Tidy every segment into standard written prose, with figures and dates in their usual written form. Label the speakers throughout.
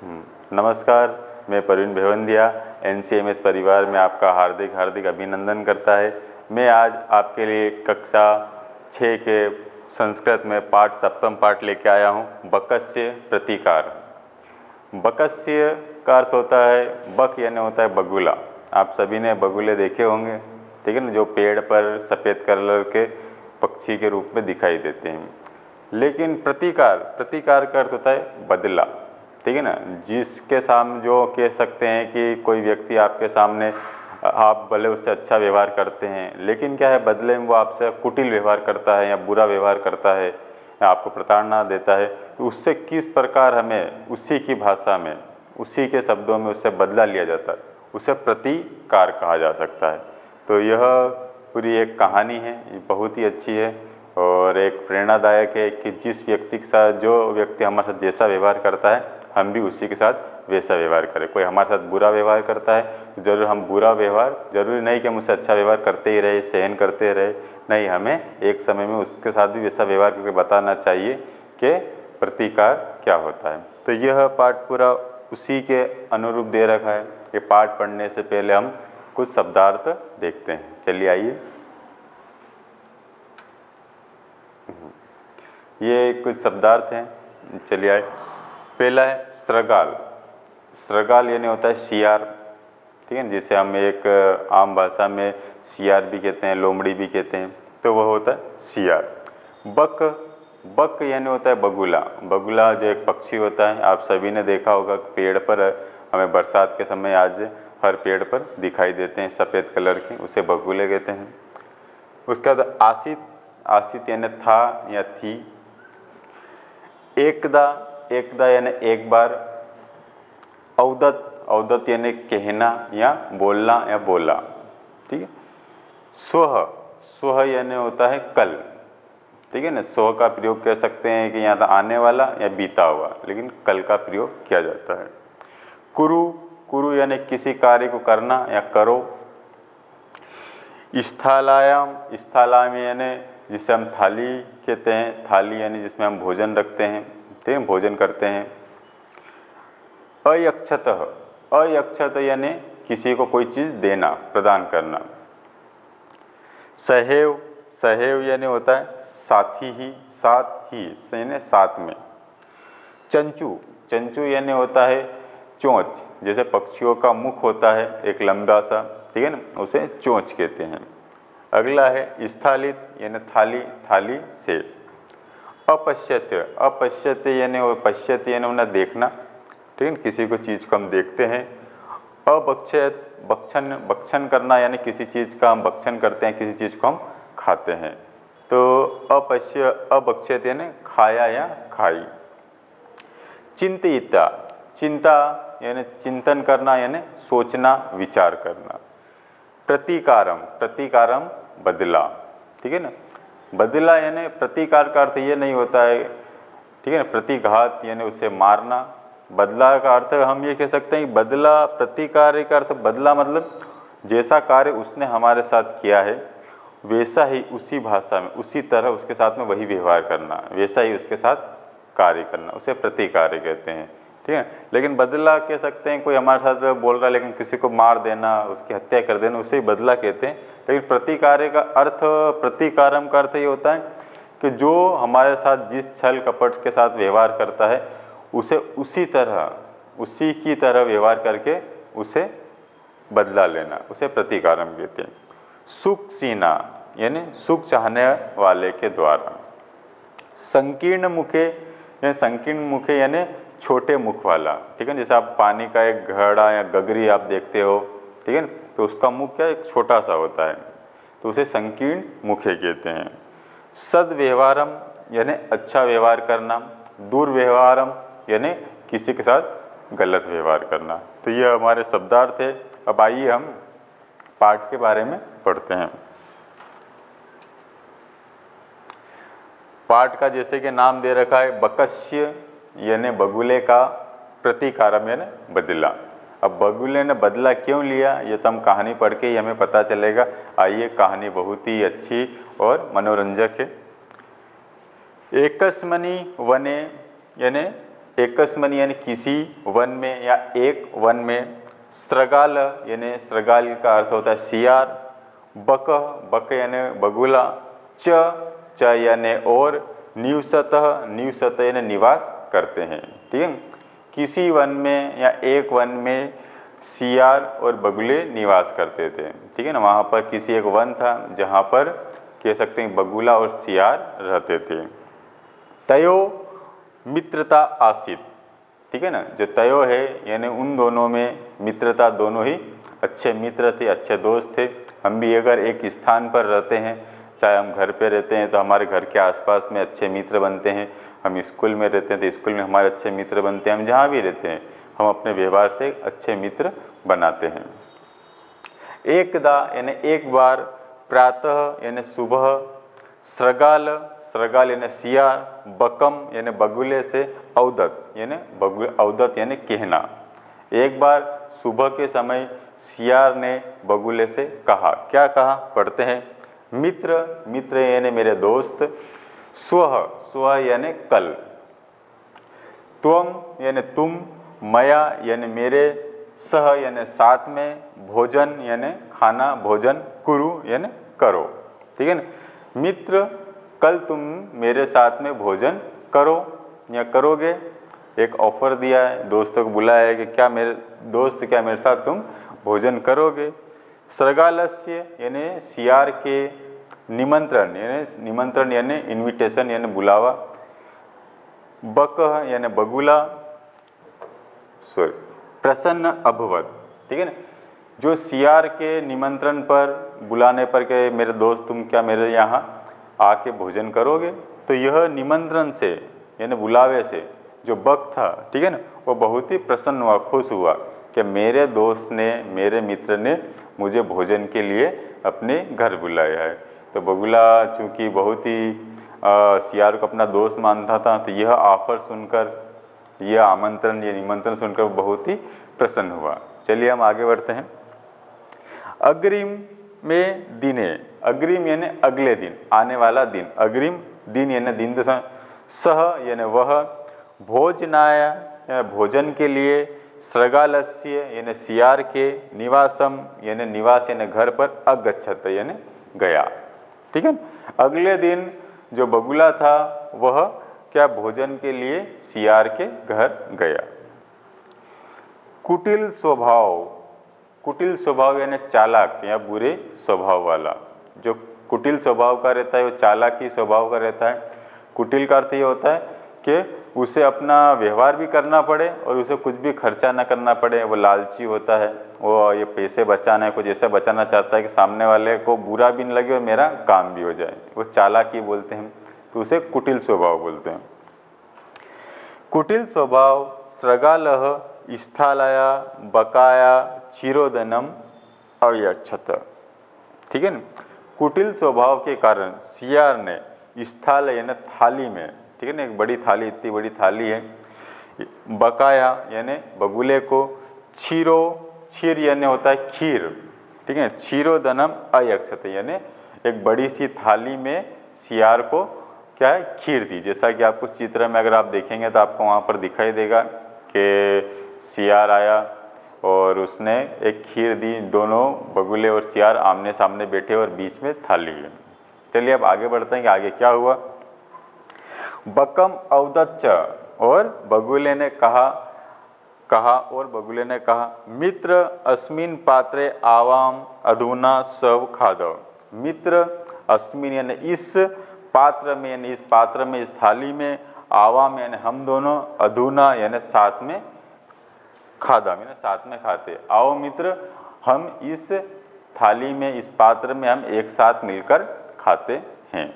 Speaker 1: नमस्कार, मैं प्रवीण भेवंदिया एनसीएमएस परिवार में आपका हार्दिक हार्दिक अभिनंदन करता है। मैं आज आपके लिए कक्षा 6 के संस्कृत में पाठ सप्तम पाठ लेके आया हूँ, बकस्य प्रतिकार। बकस्य का अर्थ होता है, बक यानी होता है बगुला। आप सभी ने बगुले देखे होंगे, ठीक है ना, जो पेड़ पर सफ़ेद कलर के पक्षी के रूप में दिखाई देते हैं। लेकिन प्रतिकार, प्रतिकार का अर्थ होता है बदला, ठीक है ना, जिसके सामने जो कह सकते हैं कि कोई व्यक्ति आपके सामने आप भले उससे अच्छा व्यवहार करते हैं, लेकिन क्या है, बदले में वो आपसे कुटिल व्यवहार करता है या बुरा व्यवहार करता है या आपको प्रताड़ना देता है, तो उससे किस प्रकार हमें उसी की भाषा में, उसी के शब्दों में उससे बदला लिया जाता है, उसे प्रतिकार कहा जा सकता है। तो यह पूरी एक कहानी है, ये बहुत ही अच्छी है और एक प्रेरणादायक है कि जिस व्यक्ति के साथ, जो व्यक्ति हमारे साथ जैसा व्यवहार करता है, हम भी उसी के साथ वैसा व्यवहार करें। कोई हमारे साथ बुरा व्यवहार करता है तो जरूर हम बुरा व्यवहार, जरूरी नहीं कि हम उससे अच्छा व्यवहार करते ही रहे, सहन करते रहे, नहीं, हमें एक समय में उसके साथ भी वैसा व्यवहार करके बताना चाहिए कि प्रतिकार क्या होता है। तो यह पाठ पूरा उसी के अनुरूप दे रखा है। ये पाठ पढ़ने से पहले हम कुछ शब्दार्थ देखते हैं। चलिए आइए, ये कुछ शब्दार्थ हैं, चलिए आइए। पहला है श्रृगाल। श्रृगाल यानी होता है शियार, ठीक है, जिसे हम एक आम भाषा में शियार भी कहते हैं, लोमड़ी भी कहते हैं, तो वह होता है शियार। बक, बक यानी होता है बगुला। बगुला जो एक पक्षी होता है, आप सभी ने देखा होगा, पेड़ पर हमें बरसात के समय आज हर पेड़ पर दिखाई देते हैं सफ़ेद कलर के, उसे बगुले कहते हैं। उसके बाद आसित, आसित यानी था या थी। एकदा, एकदा यानी एक बार। अवदत, अवदत यानी कहना या बोलना या बोला, ठीक है। स्वह, स्वह यानी होता है कल, ठीक है ना। स्वह का प्रयोग कह सकते हैं कि यहाँ आने वाला या बीता हुआ, लेकिन कल का प्रयोग किया जाता है। कुरु, कुरु यानी किसी कार्य को करना या करो। स्थालायाम, स्थालायाम यानी जिसे हम थाली कहते हैं, थाली यानी जिसमें हम भोजन रखते हैं, ठीक है, भोजन करते हैं। अयक्षत, अयक्षत यानी किसी को कोई चीज़ देना, प्रदान करना। सहैव, सहैव यानी होता है साथी ही, साथ ही यानी साथ में। चंचू, चंचू यानी होता है चोंच, जैसे पक्षियों का मुख होता है एक लंबा सा, ठीक है ना, उसे चोंच कहते हैं। अगला है स्थालित यानी थाली, थाली से। अपश्यत्य, अपश्यत्य यानी पश्यत्य यानी उन्हें देखना, ठीक है, किसी को चीज़ को हम देखते हैं। अभक्षयत, भक्षण, भक्षण करना यानी किसी चीज़ का हम भक्षण करते हैं, किसी चीज़ को हम खाते हैं। तो अपश्य, अभक्षयत यानी खाया या खाई। चिंतिता, चिंता यानी चिंतन करना यानी सोचना, विचार करना। प्रतिकारम, प्रतिकारम बदला, ठीक है ना। बदला यानी प्रतिकार का अर्थ ये नहीं होता है, ठीक है ना, प्रतिघात यानी उसे मारना। बदला का अर्थ हम ये कह सकते हैं कि बदला, प्रतिकार का अर्थ बदला मतलब जैसा कार्य उसने हमारे साथ किया है वैसा ही उसी भाषा में, उसी तरह उसके साथ में वही व्यवहार करना, वैसा ही उसके साथ कार्य करना, उसे प्रतिकार्य कहते हैं, ठीक है। लेकिन बदला कह सकते हैं, कोई हमारे साथ बोल रहा है लेकिन किसी को मार देना, उसकी हत्या कर देना, उसे बदला कहते हैं। लेकिन प्रतिकार्य का अर्थ, प्रतिकारम का अर्थ ये होता है कि जो हमारे साथ जिस छल कपट के साथ व्यवहार करता है उसे उसी तरह, उसी की तरह व्यवहार करके उसे बदला लेना, उसे प्रतिकारम कहते हैं। सुख सीना यानी सुख चाहने वाले के द्वारा। संकीर्ण मुखे या संकीर्ण मुखे यानी छोटे मुख वाला, ठीक है, जैसे आप पानी का एक घड़ा या गगरी आप देखते हो, ठीक है, तो उसका मुख क्या एक छोटा सा होता है, तो उसे संकीर्ण मुखे कहते हैं। सद्व्यवहारम यानी अच्छा व्यवहार करना। दुर्व्यवहारम यानी किसी के साथ गलत व्यवहार करना। तो ये हमारे शब्दार्थ है। अब आइए हम पाठ के बारे में पढ़ते हैं। पाठ का जैसे कि नाम दे रखा है बकस्य यानी बगुले का, प्रतिकारम यानी बदला। अब बगुले ने बदला क्यों लिया ये तो हम कहानी पढ़ के ही हमें पता चलेगा। आइए, कहानी बहुत ही अच्छी और मनोरंजक है। एकस्मनि वने यानी एकस्मनि यानी किसी वन में या एक वन में, स्रगाल यानी स्रगाल का अर्थ होता है सियार, बक बक यानी बगुला, च यानी और, निवसतः निवसत यानी निवास करते हैं। ठीक है, किसी वन में या एक वन में सियार और बगुले निवास करते थे। ठीक है ना, वहाँ पर किसी एक वन था जहाँ पर कह सकते हैं बगुला और सियार रहते थे। तयो मित्रता आसित। ठीक है ना, जो तयो है यानी उन दोनों में मित्रता, दोनों ही अच्छे मित्र थे, अच्छे दोस्त थे। हम भी अगर एक स्थान पर रहते हैं, चाहे हम घर पे रहते हैं तो हमारे घर के आसपास में अच्छे मित्र बनते हैं, हम स्कूल में रहते हैं तो स्कूल में हमारे अच्छे मित्र बनते हैं, हम जहाँ भी रहते हैं हम अपने व्यवहार से अच्छे मित्र बनाते हैं। एकदा यानी एक बार, प्रातः यानी सुबह, स्रगाल स्रगाल यानी सियार, बकम यानी बगुले से, औदत यानी औदत यानी कहना। एक बार सुबह के समय सियार ने बगुले से कहा, क्या कहा, पढ़ते हैं। मित्र मित्र यानी मेरे दोस्त, स्वः स्वः यानी कल, त्वम यानी तुम, मया यानी मेरे, सह यानी साथ में, भोजन यानी खाना भोजन, कुरु यानी करो। ठीक है ना, मित्र कल तुम मेरे साथ में भोजन करो या करोगे। एक ऑफर दिया है, दोस्तों को बुलाया है कि क्या मेरे दोस्त, क्या मेरे साथ तुम भोजन करोगे। स्रगालस्य यानी सियार के, निमंत्रण यानी इन्विटेशन यानी बुलावा, बक यानी बगुला, सॉरी प्रसन्न अभवत। ठीक है ना, जो सियार के निमंत्रण पर, बुलाने पर के मेरे दोस्त तुम क्या मेरे यहाँ आके भोजन करोगे, तो यह निमंत्रण से यानी बुलावे से जो बक था, ठीक है ना, वो बहुत ही प्रसन्न हुआ, खुश हुआ कि मेरे दोस्त ने, मेरे मित्र ने मुझे भोजन के लिए अपने घर बुलाया है। तो बगुला चूँकि बहुत ही सियार को अपना दोस्त मानता था, तो यह ऑफर सुनकर, यह आमंत्रण, ये निमंत्रण सुनकर बहुत ही प्रसन्न हुआ। चलिए हम आगे बढ़ते हैं। अग्रिम में दिने, अग्रिम यानी अगले दिन, आने वाला दिन, अग्रिम दिन यानी दिन दशा, सह यानी वह, भोजनाय भोजन के लिए, स्रगालस्य यानी सियार के, निवासम यानी निवास यानी घर पर, अगच्छत यानी गया। ठीक है, अगले दिन जो बगुला था वह क्या भोजन के लिए सियार के घर गया। कुटिल स्वभाव, कुटिल स्वभाव यानी चालाक या बुरे स्वभाव वाला। जो कुटिल स्वभाव का रहता है वो चालाकी स्वभाव का रहता है। कुटिल का अर्थ ये होता है कि उसे अपना व्यवहार भी करना पड़े और उसे कुछ भी खर्चा ना करना पड़े। वो लालची होता है, वो ये पैसे बचाना है, कुछ ऐसा बचाना चाहता है कि सामने वाले को बुरा भी नहीं लगे और मेरा काम भी हो जाए, वो चालाकी बोलते हैं, तो उसे कुटिल स्वभाव बोलते हैं। कुटिल स्वभाव स्रगालह स्थालया बकाया चिरोदनम अयच्छत। ठीक है ना, कुटिल स्वभाव के कारण सियार ने स्थाल यानी थाली में, ठीक है ना, एक बड़ी थाली, इतनी बड़ी थाली है, बकाया यानी बगुले को, क्षीरो, क्षीर यानी होता है खीर, ठीक है, क्षीरोदनम अयच्छत यानी एक बड़ी सी थाली में सियार को क्या है, खीर दी। जैसा कि आपको चित्र में अगर आप देखेंगे तो आपको वहाँ पर दिखाई देगा कि सियार आया और उसने एक खीर दी, दोनों बगुले और सियार आमने सामने बैठे और बीच में थाली है। चलिए अब आगे बढ़ते हैं कि आगे क्या हुआ। बकम अवदच्च, और बगुले ने कहा और बगुले ने कहा, मित्र अस्मिन पात्रे आवाम अधुना सब खादव। मित्र अस्मिन यानी इस पात्र में, यानी इस पात्र में, इस थाली में, आवाम यानी हम दोनों, अधुना यानी साथ में, खादा यानी साथ में खाते। आओ मित्र, हम इस थाली में, इस पात्र में हम एक साथ मिलकर खाते हैं।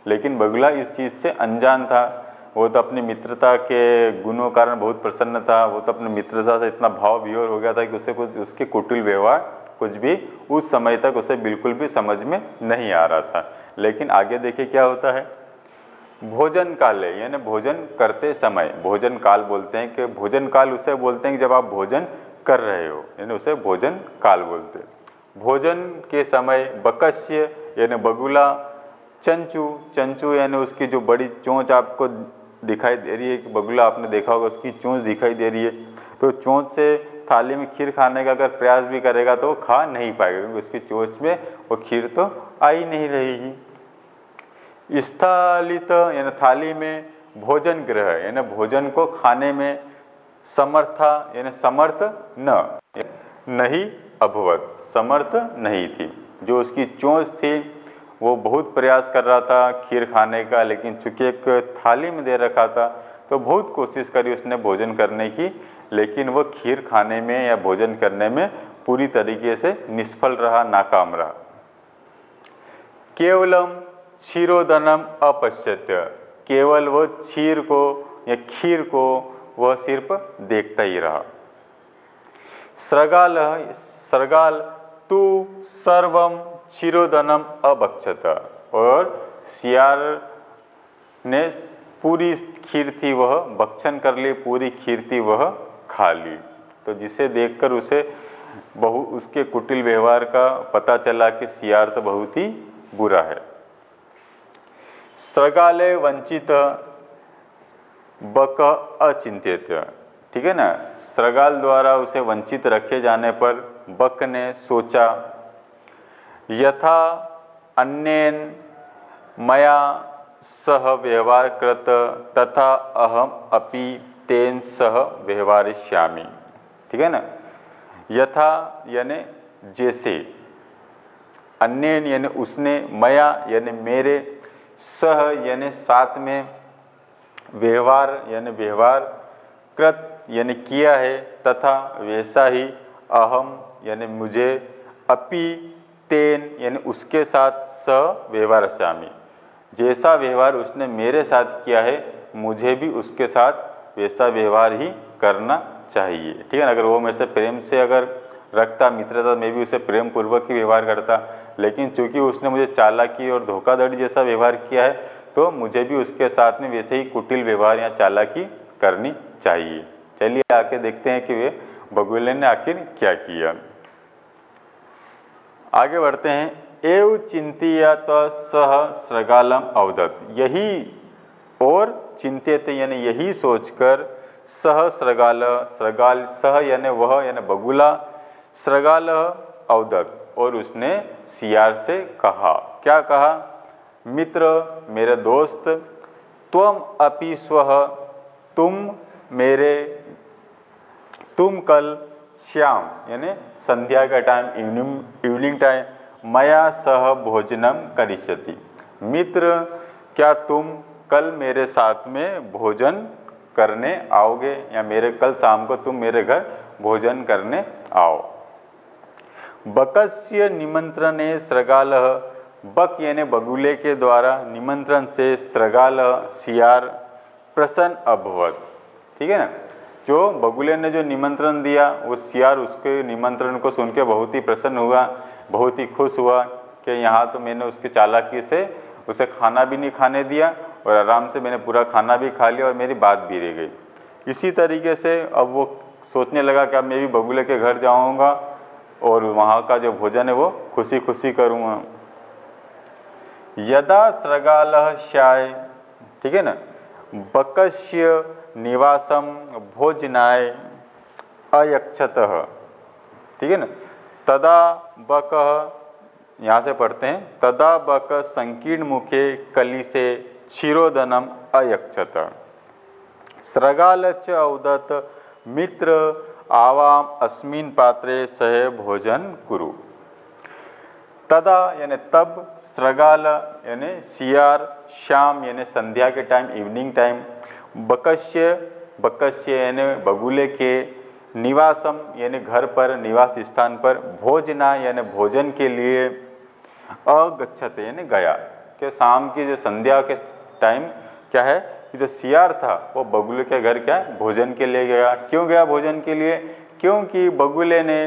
Speaker 1: लेकिन बगुला इस चीज़ से अनजान था। वो तो अपनी मित्रता के गुणों कारण बहुत प्रसन्न था। वो तो अपनी मित्रता से इतना भाव विभोर हो गया था कि उसे कुछ, उसके कुटिल व्यवहार कुछ भी उस समय तक उसे बिल्कुल भी समझ में नहीं आ रहा था। लेकिन आगे देखिए क्या होता है। भोजन काले यानी भोजन करते समय, भोजन काल बोलते हैं कि भोजन काल उसे बोलते हैं कि जब आप भोजन कर रहे हो, यानी उसे भोजन काल बोलते हैं। भोजन के समय बकस्य यानी बगुला, चंचू, चंचू यानी उसकी जो बड़ी चोंच आपको दिखाई दे रही है कि बगुला, आपने देखा होगा उसकी चोंच दिखाई दे रही है, तो चोंच से थाली में खीर खाने का अगर प्रयास भी करेगा तो खा नहीं पाएगा, क्योंकि उसकी चोंच में वो खीर तो आ ही नहीं रहेगी। स्थालित यानी थाली में भोजन ग्रह यानी भोजन को खाने में समर्था यानी समर्थ नहीं अभवत, समर्थ नहीं थी। जो उसकी चोंच थी वो बहुत प्रयास कर रहा था खीर खाने का, लेकिन चूंकि एक थाली में दे रखा था तो बहुत कोशिश करी उसने भोजन करने की, लेकिन वो खीर खाने में या भोजन करने में पूरी तरीके से निष्फल रहा, नाकाम रहा। केवलम क्षीरोदनम अपश्यत, केवल वो क्षीर को या खीर को वह सिर्फ देखता ही रहा। सृगाल सृगाल तू सर्वम क्षीरोदनम अभक्षत, और सियार ने पूरी खीर थी वह भक्षण कर ली, पूरी खीर थी वह खा ली। तो जिसे देखकर उसे उसके कुटिल व्यवहार का पता चला कि सियार तो बहुत ही बुरा है। सृगाले वंचित बक अचिंतित, ठीक है ना, सृगाल द्वारा उसे वंचित रखे जाने पर बक ने सोचा, यथा अन्येन मया सह व्यवहार कृत तथा अहम अपि तेन सह व्यवहारिष्यामि, ठीक है ना। यथा यानी जैसे, अन्येन यानी उसने, मया यानी मेरे, सह यानी साथ में, व्यवहार यानी व्यवहार, कृत यानी किया है, तथा वैसा ही, अहम यानी मुझे, अपि तेन यानी उसके साथ, सह व्यवहारिष्यामि जैसा व्यवहार उसने मेरे साथ किया है मुझे भी उसके साथ वैसा व्यवहार ही करना चाहिए, ठीक है ना। अगर वो मेरे से प्रेम से अगर रखता मित्रता, मैं भी उसे प्रेम पूर्वक ही व्यवहार करता, लेकिन चूंकि उसने मुझे चालाकी और धोखाधड़ी जैसा व्यवहार किया है तो मुझे भी उसके साथ में वैसे ही कुटिल व्यवहार या चालाकी करनी चाहिए। चलिए आके देखते हैं कि वे बगुले ने आखिर क्या किया। आगे बढ़ते हैं। एव चिंतिया तो सह सृगालम अवदत, यही और चिंतित यानी यही सोचकर, सह सृगाल, सृगाल सह यानी वह यानी बगुला, सृगाल अवदत और उसने सियार से कहा, क्या कहा, मित्र मेरे दोस्त, त्वम अपि स्वः तुम कल श्याम यानी संध्या का टाइम, इवनिंग टाइम, मया सह भोजनम करिष्यति, मित्र क्या तुम कल मेरे साथ में भोजन करने आओगे, या मेरे कल शाम को तुम मेरे घर भोजन करने आओ। बकस्य निमंत्रणे सृगाल, बक यानी बगुले के द्वारा निमंत्रण से सृगाल सियार प्रसन्न अभवत, ठीक है ना। जो बगुले ने जो निमंत्रण दिया वो सियार उसके निमंत्रण को सुन के बहुत ही प्रसन्न हुआ, बहुत ही खुश हुआ कि यहाँ तो मैंने उसकी चालाकी से उसे खाना भी नहीं खाने दिया और आराम से मैंने पूरा खाना भी खा लिया और मेरी बात भी रह गई। इसी तरीके से अब वो सोचने लगा कि अब मैं भी बगुले के घर जाऊँगा और वहाँ का जो भोजन है वो खुशी खुशी करूँगा। यदा सृगालः स्याय, ठीक है ना, बकस्य निवासम भोजनाय अयक्षतः, ठीक है ना, तदा बकः, यहाँ से पढ़ते हैं, तदा बक संकीर्ण मुखे कली से क्षीरोदनम अयक्षत, सृगाल च अवदत मित्र आवाम अस्मिन् पात्रे सह भोजन कुरु। तदा यानी तब, सृगाल यानी सियार, शाम यानी संध्या के टाइम, इवनिंग टाइम, बकस्य यानी बगुले के, निवासम यानी घर पर, निवास स्थान पर, भोजना यानी भोजन के लिए, अगच्छत यानी गया, कि शाम की जो संध्या के टाइम क्या है कि जो सियार था वो बगुले के घर क्या है भोजन के लिए गया। क्यों गया भोजन के लिए? क्योंकि बगुले ने,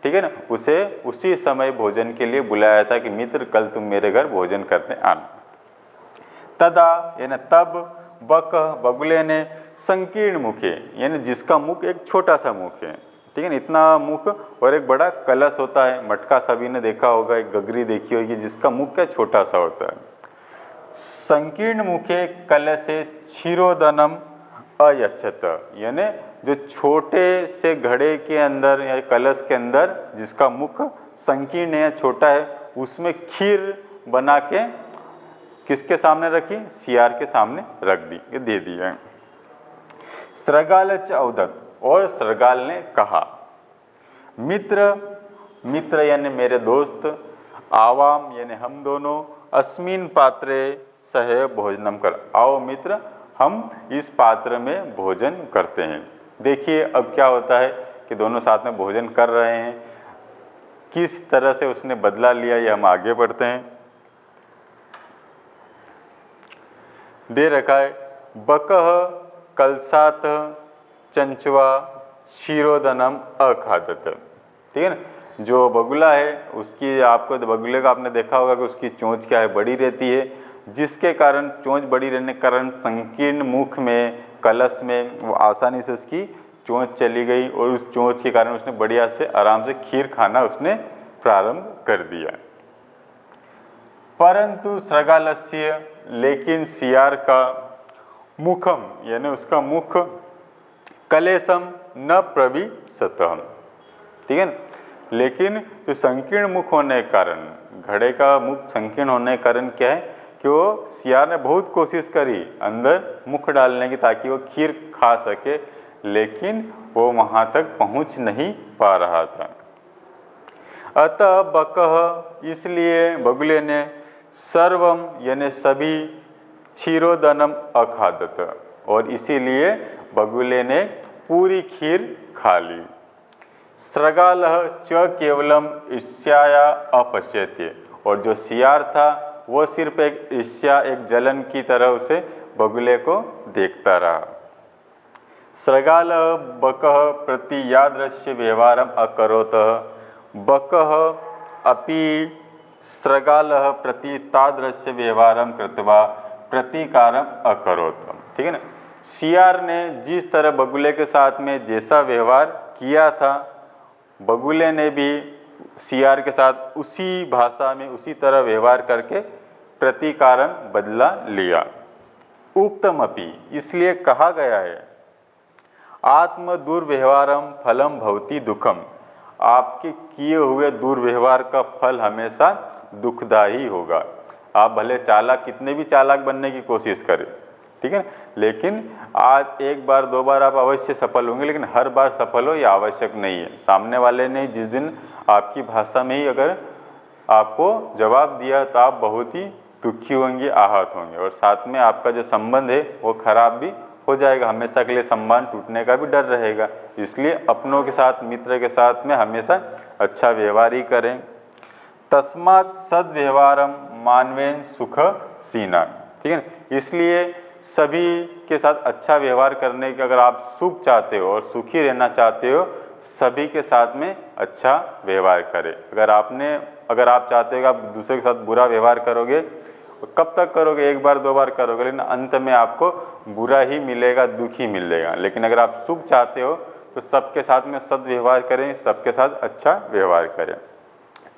Speaker 1: ठीक है ना, उसे उसी समय भोजन के लिए बुलाया था कि मित्र कल तुम मेरे घर भोजन करने आना। तदा यानी तब, बक बगुले ने, संकीर्ण मुखे यानी जिसका मुख एक छोटा सा मुख है, ठीक है ना, इतना मुख, और एक बड़ा कलश होता है, मटका सभी ने देखा होगा, एक गगरी देखी होगी जिसका मुख क्या छोटा सा होता है। संकीर्ण मुखे कलशे क्षीरोदनम अयच्छत, यानी जो छोटे से घड़े के अंदर या कलश के अंदर जिसका मुख संकीर्ण है, छोटा है, उसमें खीर बना के किसके सामने रखी? सियार के सामने रख दी, दे दिया। सृगाल औदत, और सृगाल ने कहा, मित्र, मित्र यानी मेरे दोस्त, आवाम यानी हम दोनों, अस्मिन पात्रे सह भोजनम कर, आओ मित्र हम इस पात्र में भोजन करते हैं। देखिए अब क्या होता है कि दोनों साथ में भोजन कर रहे हैं, किस तरह से उसने बदला लिया ये हम आगे बढ़ते हैं। दे रखा है, बकह कलसात चंचवा क्षीरोदनम अखादत, ठीक है ना। जो बगुला है उसकी, आपको बगुले का आपने देखा होगा कि उसकी चोंच क्या है, बड़ी रहती है, जिसके कारण चोंच बड़ी रहने के कारण संकीर्ण मुख में, कलश में वो आसानी से उसकी चोंच चली गई और उस चोंच के कारण उसने बढ़िया से आराम से खीर खाना उसने प्रारंभ कर दिया। परंतु सृगालस्य, लेकिन सियार का, मुखम यानी उसका मुख, कलेशम न प्रविशतः, ठीक है ना। लेकिन जो संकीर्ण मुख होने के कारण, घड़े का मुख संकीर्ण होने के कारण क्या है कि वो सियार ने बहुत कोशिश करी अंदर मुख डालने की ताकि वो खीर खा सके, लेकिन वो वहाँ तक पहुँच नहीं पा रहा था। अतः बकह, इसलिए बगुले ने, सर्वम यानी सभी, क्षीरोदनम अखादत, और इसीलिए बगुले ने पूरी खीर खा ली। सृगालः च केवलम ईर्ष्याया अपश्यते, और जो सियार था वो सिर्फ एक ईर्ष्या, एक जलन की तरह उसे बगुले को देखता रहा। सृगालः बकः प्रति यादृश्य व्यवहारम अकरोत, बकः अपि सृगालः प्रति तादृश्य व्यवहारम कृत्वा प्रतिकारम अकरोत, ठीक है ना। सियार ने जिस तरह बगुले के साथ में जैसा व्यवहार किया था, बगुले ने भी सियार के साथ उसी भाषा में उसी तरह व्यवहार करके प्रतिकारम बदला लिया। उक्तम अपि, इसलिए कहा गया है, आत्म दुर्व्यवहारम फलम भवति दुखम, आपके किए हुए दुर्व्यवहार का फल हमेशा दुखदायी होगा। आप भले चालाक, कितने भी चालाक बनने की कोशिश करें, ठीक है, लेकिन आज एक बार दो बार आप अवश्य सफल होंगे, लेकिन हर बार सफल हो ये आवश्यक नहीं है। सामने वाले ने जिस दिन आपकी भाषा में ही अगर आपको जवाब दिया तो आप बहुत ही दुखी होंगे, आहत होंगे, और साथ में आपका जो संबंध है वो खराब भी हो जाएगा, हमेशा के लिए संबंध टूटने का भी डर रहेगा। इसलिए अपनों के साथ, मित्र के साथ में हमेशा अच्छा व्यवहार ही करें। तस्मात् सद्व्यवहारम मानवेन सुख सीना, ठीक है ना। इसलिए सभी के साथ अच्छा व्यवहार करने के, अगर आप सुख चाहते हो और सुखी रहना चाहते हो, सभी के साथ में अच्छा व्यवहार करें। अगर आप चाहते हो कि आप दूसरे के साथ बुरा व्यवहार करोगे, कब तक करोगे? एक बार दो बार करोगे, लेकिन अंत में आपको बुरा ही मिलेगा, दुख ही मिलेगा। लेकिन अगर आप सुख चाहते हो तो सबके साथ में सद्व्यवहार करें, सबके साथ अच्छा व्यवहार करें।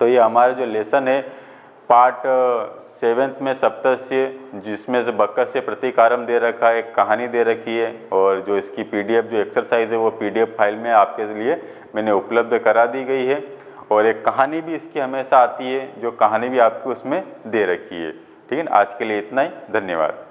Speaker 1: तो ये हमारा जो लेसन है पार्ट 7 में सप्तस्य, जिसमें से बक्कस से प्रतिकारम दे रखा है, एक कहानी दे रखी है, और जो इसकी PDF जो एक्सरसाइज है वो PDF फाइल में आपके लिए मैंने उपलब्ध करा दी गई है, और एक कहानी भी इसकी हमेशा आती है, जो कहानी भी आपको उसमें दे रखी है, ठीक है। आज के लिए इतना ही, धन्यवाद।